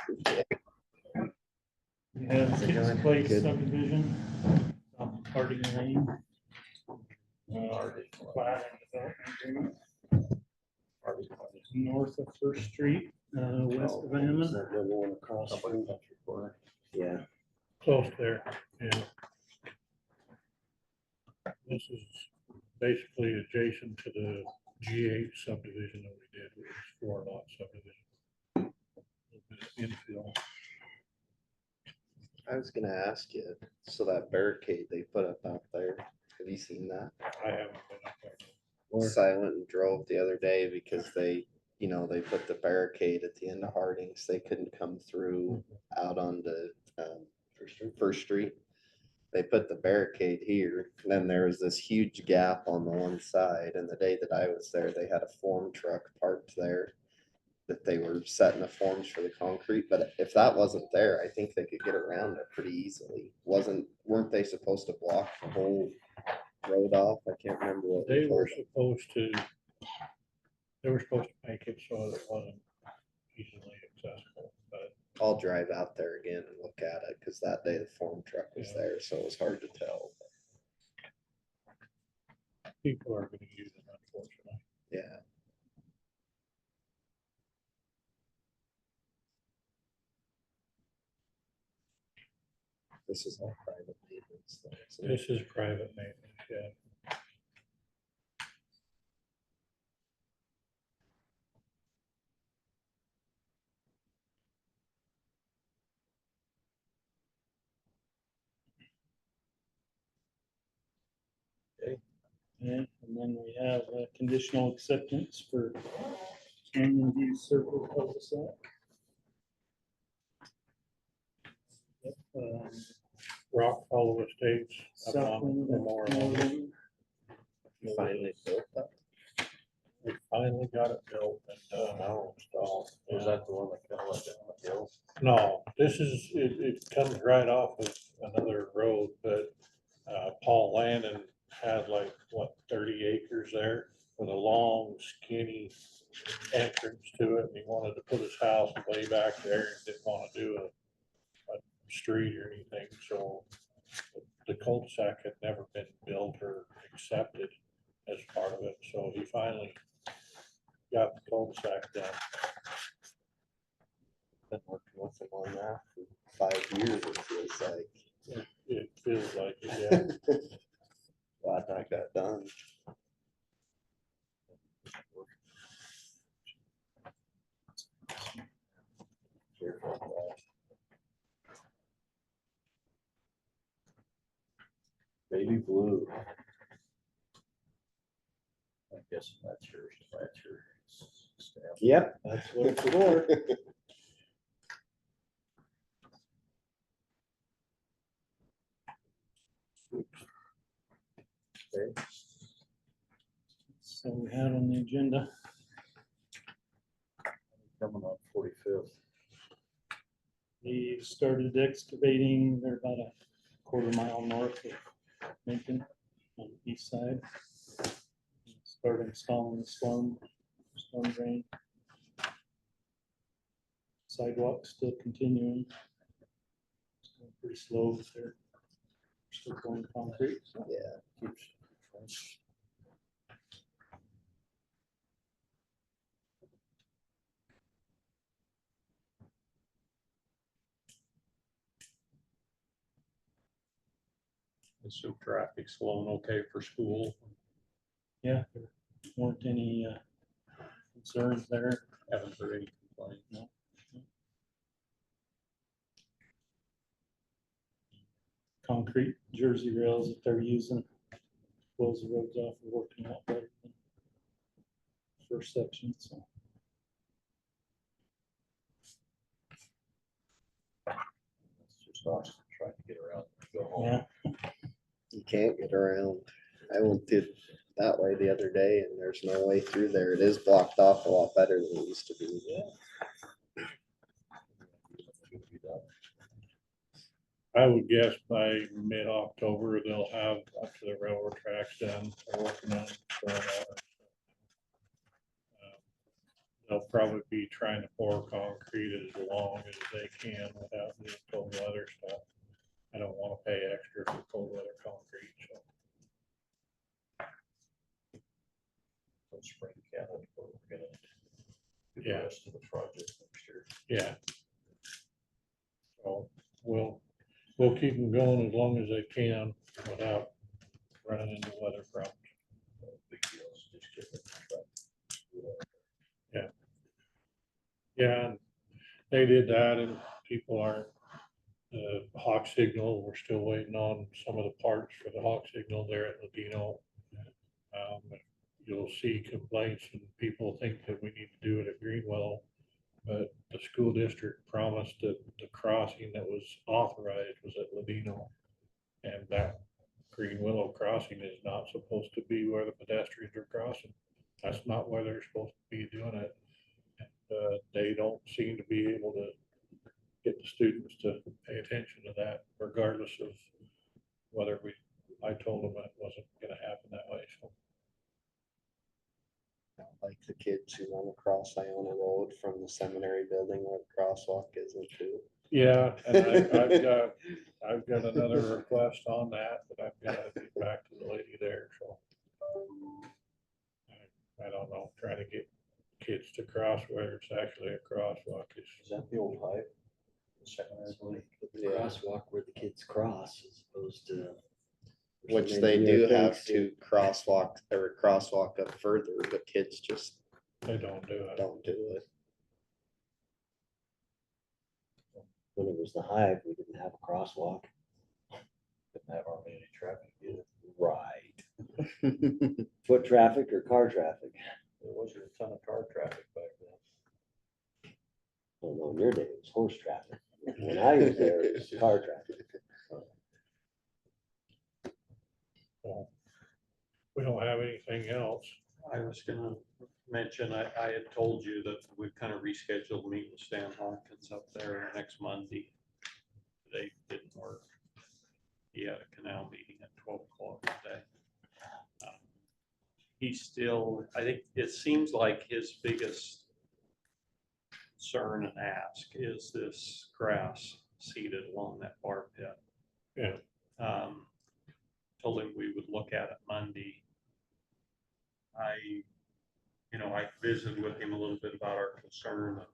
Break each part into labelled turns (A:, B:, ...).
A: We have
B: How's it going?
A: Place
B: Good.
A: Subdivision, Harding Lane. Plat and development agreement. North of First Street, west of Hammond.
B: Yeah.
A: Close there, yeah. This is basically adjacent to the G8 subdivision that we did, which is 4-lot subdivision. A little bit of infill.
B: I was gonna ask you, so that barricade they put up out there, have you seen that?
A: I haven't been up there.
B: So I went and drove the other day because they, they put the barricade at the end of Harding's. They couldn't come through out onto First Street. They put the barricade here, and then there was this huge gap on the one side. And the day that I was there, they had a form truck parked there that they were setting the forms for the concrete. But if that wasn't there, I think they could get around it pretty easily. Weren't they supposed to block the whole road off? I can't remember what
A: They were supposed to make it so that it wasn't easily accessible, but
B: I'll drive out there again and look at it, because that day the form truck was there, so it was hard to tell.
A: people are gonna use it, unfortunately.
B: Yeah. This is all private maintenance though, isn't it?
A: This is private maintenance, yeah. Yeah, and then we have a conditional acceptance for Canyon View Circle cul-de-sac. Rock Hollow Estates. up on Memorial.
B: You finally built that?
A: We finally got it built and installed.
C: Was that the one that kind of went down the hill?
A: No, this is, it comes right off of another road, but Paul Landon had like, 30 acres there with a long skinny entrance to it. And he wanted to put his house way back there and didn't want to do a street or anything. So the cul-de-sac had never been built or accepted as part of it. So he finally got the cul-de-sac done.
B: Been working with them on that for 5 years, it feels like.
A: It feels like it, yeah.
B: Glad that got done.
C: Baby blue. I guess that's your stamp.
B: Yep, that's what it's for.
C: Okay.
A: So we had on the agenda.
C: Coming on 45th.
A: We started excavating, they're about a quarter-mile north of Lincoln on the east side. Started installing the storm drain. Sidewalk still continuing. It's going pretty slow, but they're still going concrete. So
B: Yeah.
D: So traffic's flowing okay for school.
A: yeah, there weren't any concerns there.
D: Haven't heard any complaints.
A: No. Concrete Jersey rails that they're using, close the roads off, are working out better than first section, so.
C: It's just us trying to get around and go home.
A: Yeah,
B: You can't get around. I went through that way the other day and there's no way through there. It is blocked off a lot better than it used to be.
A: I would guess by mid-October, they'll have up to the railroad tracks done. They're working on they'll probably be trying to pour concrete as long as they can without doing cold weather stuff. I don't want to pay extra for cold weather concrete, so.
C: From spring cattle, we're gonna do the
A: Yeah.
C: rest of the project next year.
A: Yeah. So we'll keep them going as long as they can without running into weather problems.
C: No big deals, just get it.
A: Yeah, and they did that and people aren't, hawk signal, we're still waiting on some of the parts for the hawk signal there at Ladino. You'll see complaints and people think that we need to do it at Greenwell. But the school district promised that the crossing that was authorized was at Ladino. And that Green Willow crossing is not supposed to be where the pedestrians are crossing. That's not where they're supposed to be doing it. And, they don't seem to be able to get the students to pay attention to that regardless of whether I told them it wasn't gonna happen that way, so.
B: Like the kids who run across Iona Road from the seminary building where the crosswalk is in too.
A: Yeah, and I've got another request on that, but I've got to get back to the lady there, so. I don't know, trying to get kids to cross where it's actually a crosswalk is.
C: Is that the old hive? The secondary building?
B: Yeah.
E: Crosswalk where the kids cross as opposed to.
B: Which they do have to crosswalk or crosswalk up further, but kids just
A: They don't do it.
B: don't do it.
E: When it was the Hive, we didn't have a crosswalk.
C: Didn't have hardly any traffic either.
E: Right. Foot traffic or car traffic?
C: There wasn't a ton of car traffic back then.
E: Well, no, in your day it was horse traffic. When I was there, it was car traffic.
A: So, we don't have anything else.
D: I was gonna mention, I had told you that we've kind of rescheduled meeting with Stan Hawkins up there next Monday. They didn't work. He had a canal meeting at 12 o'clock today. He's still, I think it seems like his biggest concern and ask is this grass seeded along that bar pit.
A: Yeah.
D: Told him we would look at it Monday. I visited with him a little bit about our concern of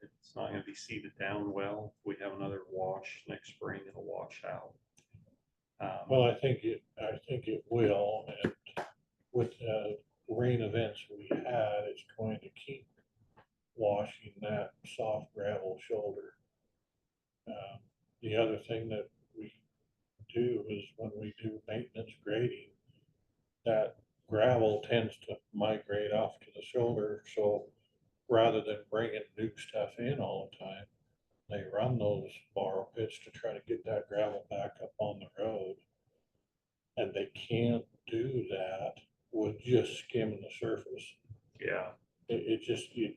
D: it's not going to be seeded down well. If we have another wash next spring, it'll wash out.
A: Well, I think it will, and with the rain events we had, it's going to keep washing that soft gravel shoulder. The other thing that we do is when we do maintenance grading, that gravel tends to migrate off to the shoulder. So rather than bringing new stuff in all the time, they run those borrow pits to try to get that gravel back up on the road. And they can't do that with just skimming the surface.
D: Yeah.
A: It just, you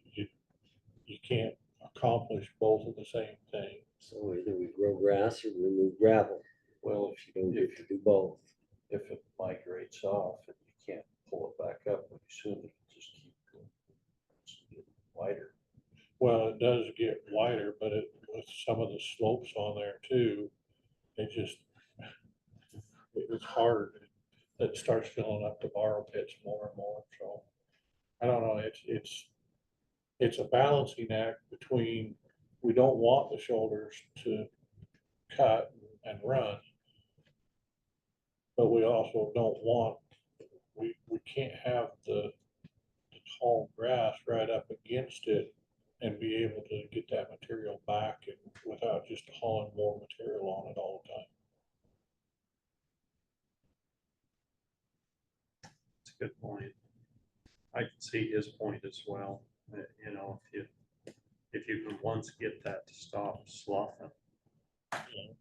A: can't accomplish both of the same thing.
E: So either we grow grass or we remove gravel.
C: Well,
E: You don't get to do both.
C: if it migrates off and you can't pull it back up, pretty soon it just keep going. It's getting wider.
A: Well, it does get wider, but with some of the slopes on there too, it's hard. It starts filling up the borrow pits more and more, so. I don't know, it's a balancing act between, we don't want the shoulders to cut and run. But we also don't want, we can't have the tall grass right up against it and be able to get that material back and without just hauling more material on it all the time.
D: It's a good point. I can see his point as well. If you can once get that to stop sloughing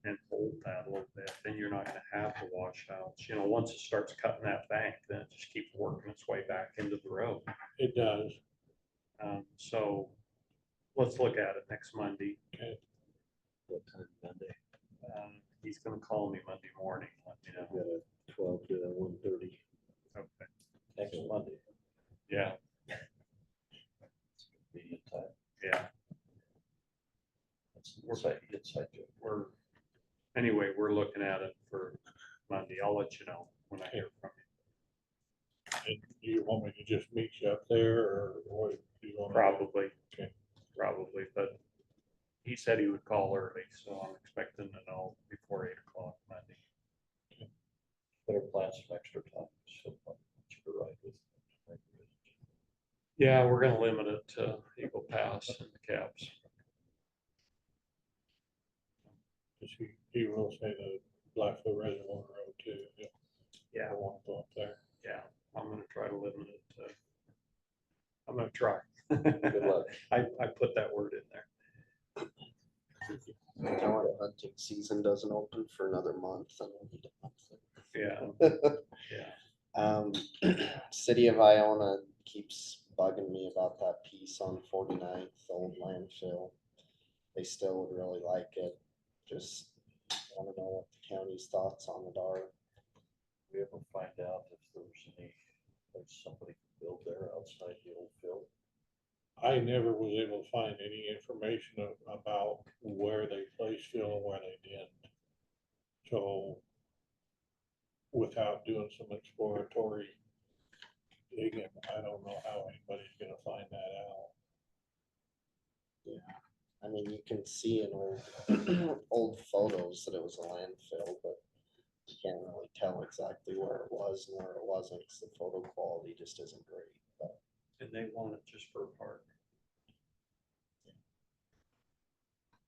D: and hold that a little bit, then you're not going to have the washouts. Once it starts cutting that bank, then it just keeps working its way back into the road.
A: It does.
D: So let's look at it next Monday.
A: Okay.
E: What time Monday?
D: He's going to call me Monday morning. Let me
E: I've
D: know.
E: got a 12 to 1:30.
D: Okay.
C: Next Monday.
D: Yeah.
C: Inside joke.
D: We're looking at it for Monday. I'll let you know when I hear from you.
A: And do you want me to just meet you up there, or what do you want?
D: Probably,
A: Okay.
D: probably, but he said he would call early, so I'm expecting to know before 8 o'clock Monday.
C: Better plan some extra time, so you could ride with.
D: Yeah, we're gonna limit it to Eagle Pass and the cabs.
A: Cause he will say the Blackfoot Reservoir Road too.
D: Yeah,
A: I want to go up there.
D: yeah, I'm gonna try to limit it to. I'm gonna try.
C: Good luck.
D: I put that word in there.
B: You know, our hunting season doesn't open for another month. I don't need a month.
D: Yeah, yeah.
B: City of Iona keeps bugging me about that piece on 49th, old landfill. They still would really like it. Just want to know what the county's thoughts on it are.
C: We ever find out if there's somebody who built there outside the old field?
A: I never was able to find any information about where they placed fill and where they didn't. So without doing some exploratory digging, I don't know how anybody's gonna find that out.
B: I mean, you can see in old photos that it was a landfill, but you can't really tell exactly where it was and where it wasn't, because the photo quality just isn't great. But
D: And they want it just for a park.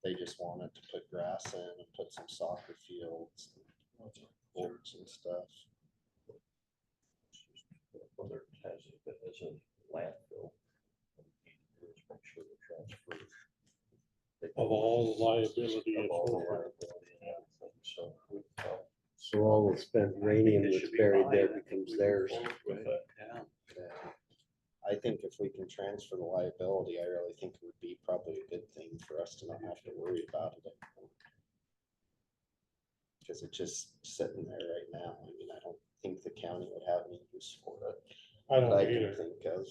B: they just wanted to put grass in and put some soccer fields and courts and stuff.
C: Whether it has it as a landfill. Make sure the transfer.
A: Of all the liability
C: Of
A: it's
C: all the
A: for.
C: liability and everything, so
E: So all the spent uranium that's buried there becomes theirs.
D: With it, yeah.
B: I think if we can transfer the liability, I really think it would be probably a good thing for us to not have to worry about it anymore. Because it's just sitting there right now. I mean, I don't think the county would have any use for it.
A: I
B: that
A: don't
B: I can
A: either.
B: think of.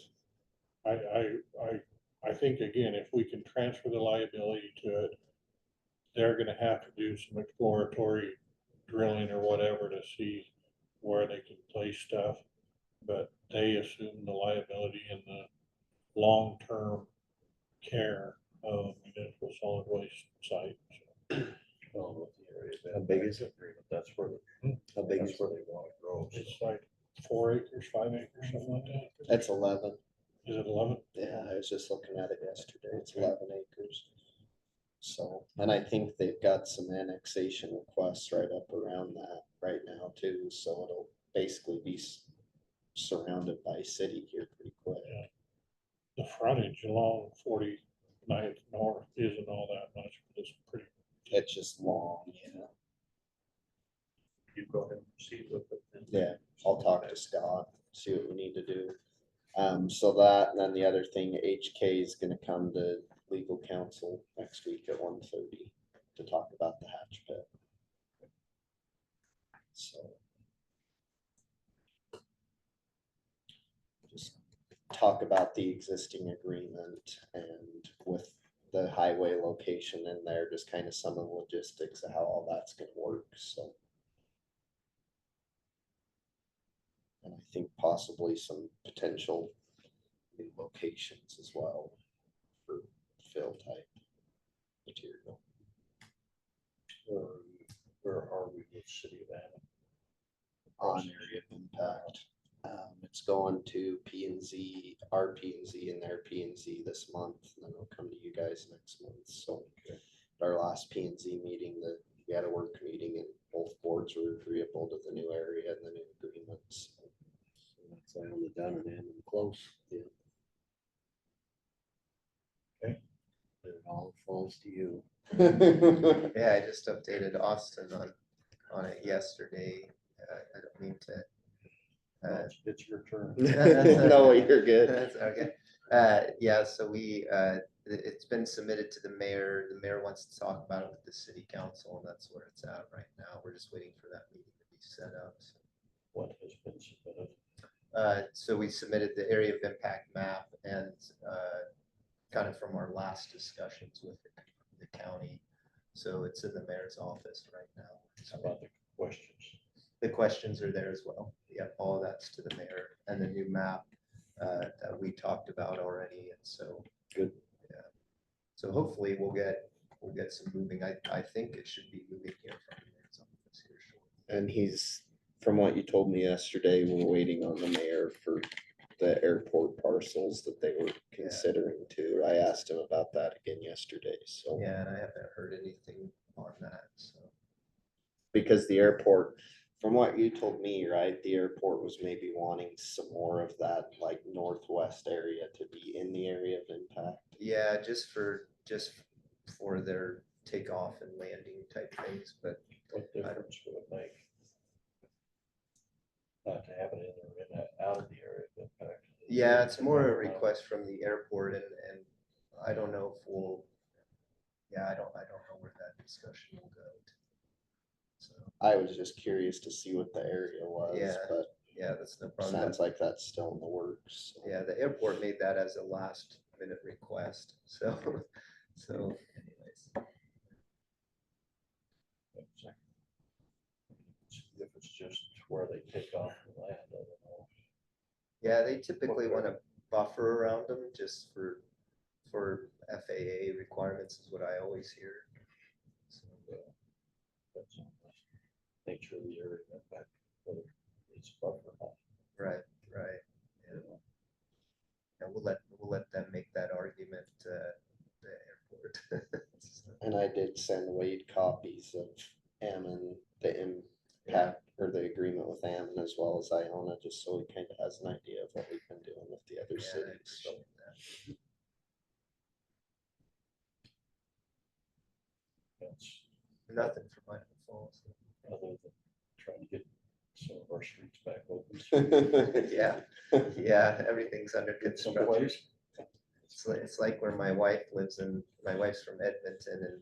A: I think again, if we can transfer the liability to it, they're gonna have to do some exploratory drilling or whatever to see where they can place stuff. But they assume the liability and the long-term care of municipal solid waste site.
C: with the area.
E: How big is it?
C: Agreement, that's where,
E: How big
C: that's
E: is
C: where they want to grow. so.
A: It's like 4 acres, 5 acres, something like that.
B: That's 11.
A: Is it 11?
B: Yeah, I was just looking at it yesterday. It's 11 acres. So, and I think they've got some annexation requests right up around that right now too. So it'll basically be surrounded by city here pretty quick.
A: Yeah. The frontage along 49th North isn't all that much, but it's pretty.
B: It's just long, yeah.
D: You go ahead and proceed with it. then.
B: Yeah, I'll talk to Scott, see what we need to do. So that, and then the other thing, HK is gonna come to legal counsel next week at 1:30 to talk about the hatch pit. So. Just talk about the existing agreement and with the highway location in there, just kind of some of the logistics of how all that's gonna work, so. And I think possibly some potential new locations as well for fill type material.
C: Where are we with City of Iona?
B: On area of impact. It's going to P and Z, our P and Z and their P and Z this month, and then it'll come to you guys next month, so. Our last P and Z meeting, we had a work meeting and both boards were agreeable to the new area and the new agreements.
E: So that's Iona done and in and close. Yeah.
C: Okay.
E: Then it all falls to you.
F: Yeah, I just updated Austin on it yesterday. I don't mean to.
C: It's your turn.
B: No, you're good.
F: That's okay. Yeah, so it's been submitted to the mayor. The mayor wants to talk about it with the city council, and that's where it's at right now. We're just waiting for that meeting to be set up. So.
C: What has been submitted?
F: So we submitted the area of impact map and kind of from our last discussions with the county. So it's in the mayor's office right now.
C: How about the questions?
F: The questions are there as well. Yep, all of that's to the mayor and the new map that we talked about already. And so.
E: Good.
F: Yeah. So hopefully we'll get some moving. I think it should be moving here from the mayor's office here shortly.
B: And from what you told me yesterday, we're waiting on the mayor for the airport parcels that they were considering too. I asked him about that again yesterday, so.
F: Yeah, and I haven't heard anything on that, so.
B: Because the airport, from what you told me, right, the airport was maybe wanting some more of that like northwest area to be in the area of impact.
F: Yeah, just for their takeoff and landing type things, but
C: What difference would it make? Not to have it in or in, out of the area of impact.
F: yeah, it's more a request from the airport and I don't know if I don't know where that discussion will go. So,
B: I was just curious to see what the area was,
F: Yeah.
B: but
F: yeah, that's no problem.
B: sounds like that's still in the works. So.
F: Yeah, the airport made that as a last minute request, so, anyways.
C: If it's just where they take off the land, I don't know.
F: Yeah, they typically want a buffer around them just for FAA requirements is what I always hear. So,
C: That's on the nature of the area of impact, whether it's buffer or not.
F: right. Yeah. And we'll let them make that argument, the airport. So,
B: And I did send Wade copies of Ammon, the impact or the agreement with Ammon as well as Iona, just so he kind of has an idea of what we've been doing with the other
F: yeah, I
B: cities. So.
F: appreciate that.
C: That's
F: Nothing from Idaho Falls.
C: other than trying to get some of our streets back open.
F: Yeah, everything's under
C: Get some
F: construction.
C: place.
F: It's like where my wife's from Edmonton and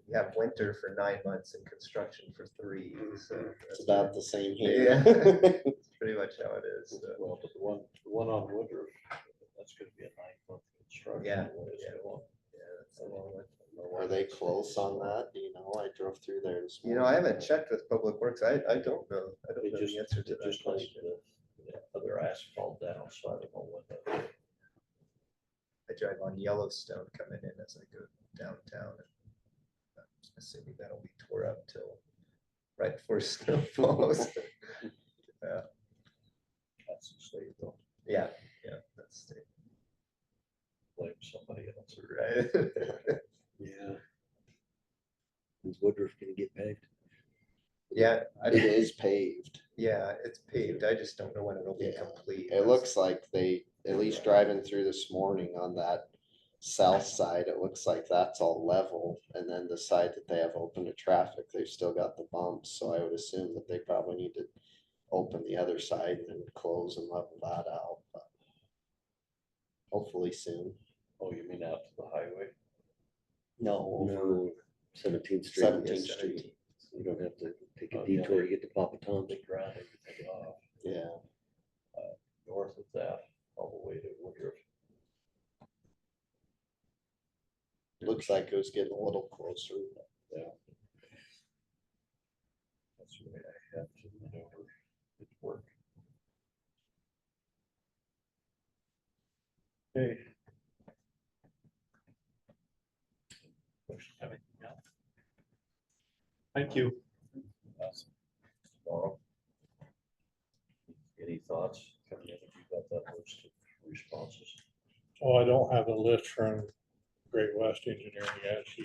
F: you have winter for 9 months and construction for 3. So
B: It's
F: that's
B: about the same here.
F: Yeah. That's pretty much how it is. So.
C: Well, but the one on Woodruff, that's gonna be a 9-month construction.
F: Yeah,
C: What is
F: yeah.
C: it on?
F: Yeah, that's a long one.
B: Are they close on that? Do you know? I drove through there this
F: You know,
B: morning.
F: I haven't checked with Public Works. I don't know. I don't
C: They
F: know
C: just,
F: the answer to
C: they
F: that
C: just laid
F: question.
C: the other asphalt down, so I don't know when that.
F: I drive on Yellowstone coming in as I go downtown. And I'm assuming that'll be tore up till right before snow falls.
C: That's the state, though.
F: Yeah, that's the
C: Blame somebody else.
F: right.
E: Yeah. Is Woodruff gonna get paved?
F: Yeah,
B: It is paved.
F: yeah, it's paved. I just don't know when it'll be
B: Yeah.
F: complete.
B: It looks like they, at least driving through this morning on that south side, it looks like that's all level. And then the side that they have open to traffic, they've still got the bumps. So I would assume that they probably need to open the other side and then close and level that out. But hopefully soon.
C: Oh, you mean out to the highway?
B: No,
E: No, 17th Street.
B: 17th Street.
E: You don't have to take a
C: Oh, yeah.
E: detour to get to Papa Tom's.
C: They ground everything off,
B: Yeah.
C: north of that, all the way to Woodruff.
B: Looks like it was getting a little closer.
C: That's the way I have to maneuver it work. Okay.
D: Anything else? Thank you.
C: Tomorrow. Any thoughts coming in, if you got that list of responses?
A: Oh, I don't have a list from Great West Engineering yet. She